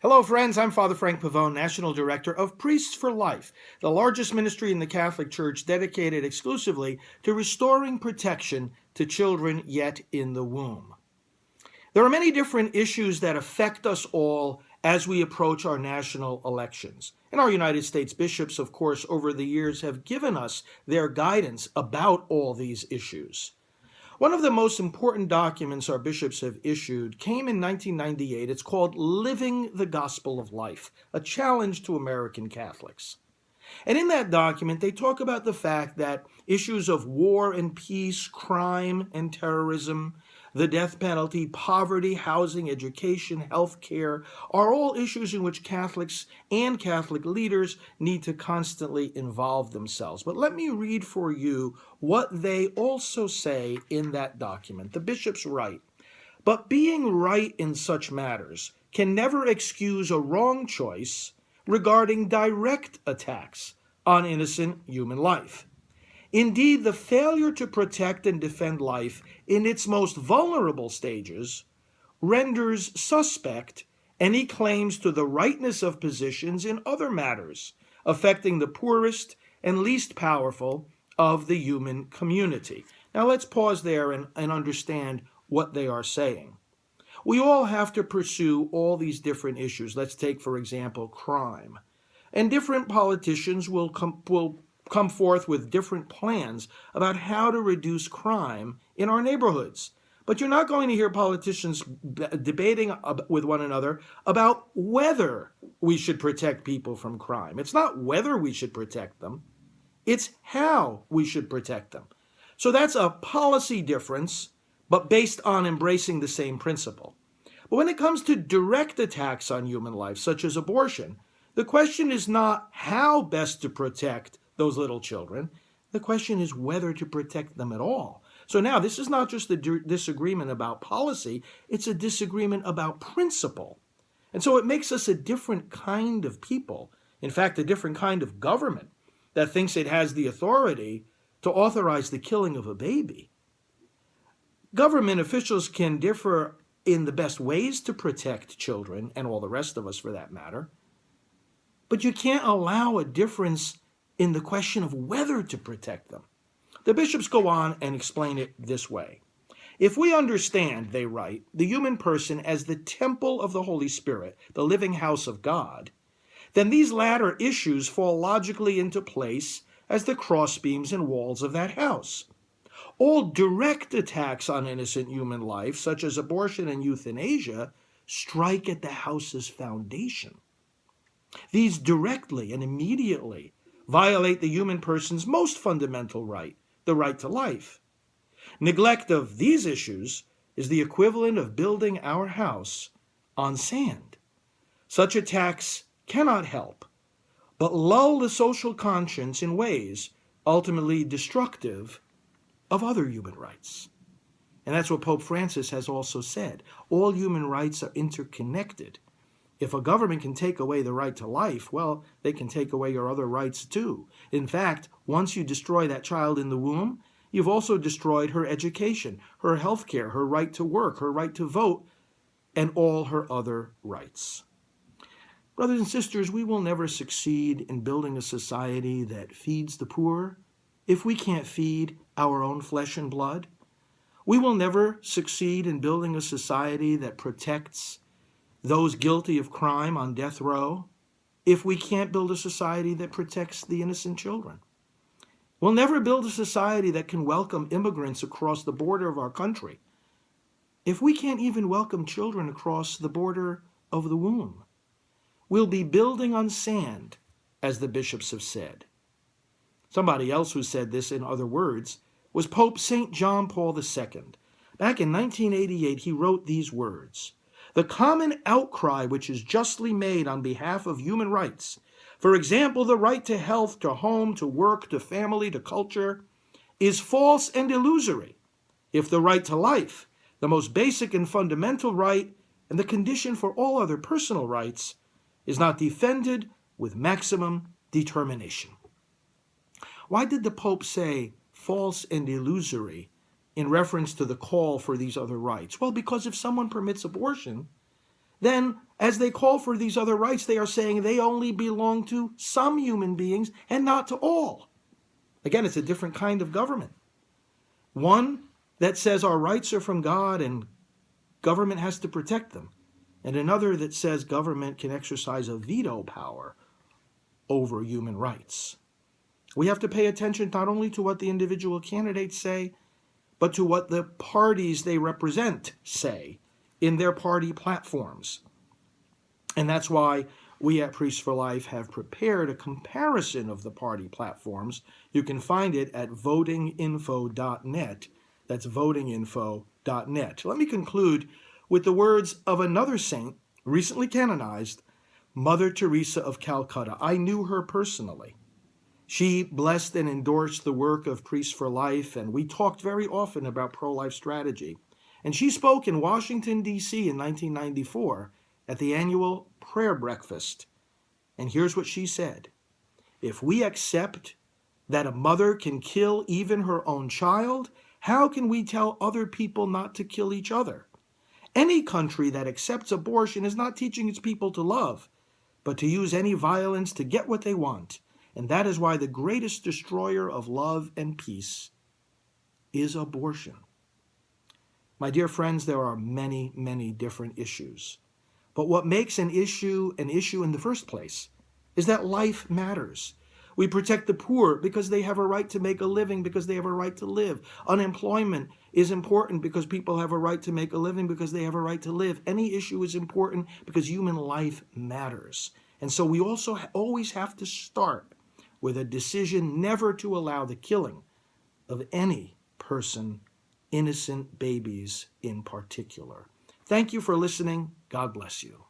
Hello, friends. I'm Father Frank Pavone, National Director of Priests for Life, the largest ministry in the Catholic Church dedicated exclusively to restoring protection to children yet in the womb. There are many different issues that affect us all as we approach our national elections. And our United States bishops, of course, over the years have given us their guidance about all these issues. One of the most important documents our bishops have issued came in 1998. It's called Living the Gospel of Life, a challenge to American Catholics. And in that document, they talk about the fact that issues of war and peace, crime and terrorism, the death penalty, poverty, housing, education, health care are all issues in which Catholics and Catholic leaders need to constantly involve themselves. But let me read for you what they also say in that document. The bishops write, "But being right in such matters can never excuse a wrong choice regarding direct attacks on innocent human life. Indeed, the failure to protect and defend life in its most vulnerable stages renders suspect any claims to the rightness of positions in other matters affecting the poorest and least powerful of the human community." Now let's pause there and understand what they are saying. We all have to pursue all these different issues. Let's take, for example, crime. And different politicians will come forth with different plans about how to reduce crime in our neighborhoods. But you're not going to hear politicians debating with one another about whether we should protect people from crime. It's not whether we should protect them, it's how we should protect them. So that's a policy difference, but based on embracing the same principle. But when it comes to direct attacks on human life, such as abortion, the question is not how best to protect those little children. The question is whether to protect them at all. So now this is not just a disagreement about policy, it's a disagreement about principle. And so it makes us a different kind of people, in fact, a different kind of government that thinks it has the authority to authorize the killing of a baby. Government officials can differ in the best ways to protect children, and all the rest of us for that matter, but you can't allow a difference in the question of whether to protect them. The bishops go on and explain it this way. If we understand, they write, the human person as the temple of the Holy Spirit, the living house of God, then these latter issues fall logically into place as the crossbeams and walls of that house. All direct attacks on innocent human life, such as abortion and euthanasia, strike at the house's foundation. These directly and immediately violate the human person's most fundamental right, the right to life. Neglect of these issues is the equivalent of building our house on sand. Such attacks cannot help but lull the social conscience in ways ultimately destructive of other human rights. And that's what Pope Francis has also said. All human rights are interconnected. If a government can take away the right to life, well, they can take away your other rights too. In fact, once you destroy that child in the womb, you've also destroyed her education, her health care, her right to work, her right to vote, and all her other rights. Brothers and sisters, we will never succeed in building a society that feeds the poor if we can't feed our own flesh and blood. We will never succeed in building a society that protects those guilty of crime on death row if we can't build a society that protects the innocent children. We'll never build a society that can welcome immigrants across the border of our country if we can't even welcome children across the border of the womb. We'll be building on sand, as the bishops have said. Somebody else who said this in other words was Pope St. John Paul II. Back in 1988, he wrote these words: "The common outcry which is justly made on behalf of human rights, for example, the right to health, to home, to work, to family, to culture, is false and illusory if the right to life, the most basic and fundamental right, and the condition for all other personal rights, is not defended with maximum determination." Why did the Pope say false and illusory in reference to the call for these other rights? Well, because if someone permits abortion, then as they call for these other rights, they are saying they only belong to some human beings and not to all. Again, it's a different kind of government. One that says our rights are from God and government has to protect them, and another that says government can exercise a veto power over human rights. We have to pay attention not only to what the individual candidates say, but to what the parties they represent say in their party platforms. And that's why we at Priests for Life have prepared a comparison of the party platforms. You can find it at votinginfo.net. That's votinginfo.net. Let me conclude with the words of another saint, recently canonized, Mother Teresa of Calcutta. I knew her personally. She blessed and endorsed the work of Priests for Life, and we talked very often about pro-life strategy. And she spoke in Washington, D.C. in 1994 at the annual prayer breakfast. And here's what she said. If we accept that a mother can kill even her own child, how can we tell other people not to kill each other? Any country that accepts abortion is not teaching its people to love, but to use any violence to get what they want. And that is why the greatest destroyer of love and peace is abortion. My dear friends, there are many, many different issues. But what makes an issue in the first place is that life matters. We protect the poor because they have a right to make a living, because they have a right to live. Unemployment is important because people have a right to make a living, because they have a right to live. Any issue is important because human life matters. And so we also always have to start with a decision never to allow the killing of any person, innocent babies in particular. Thank you for listening. God bless you.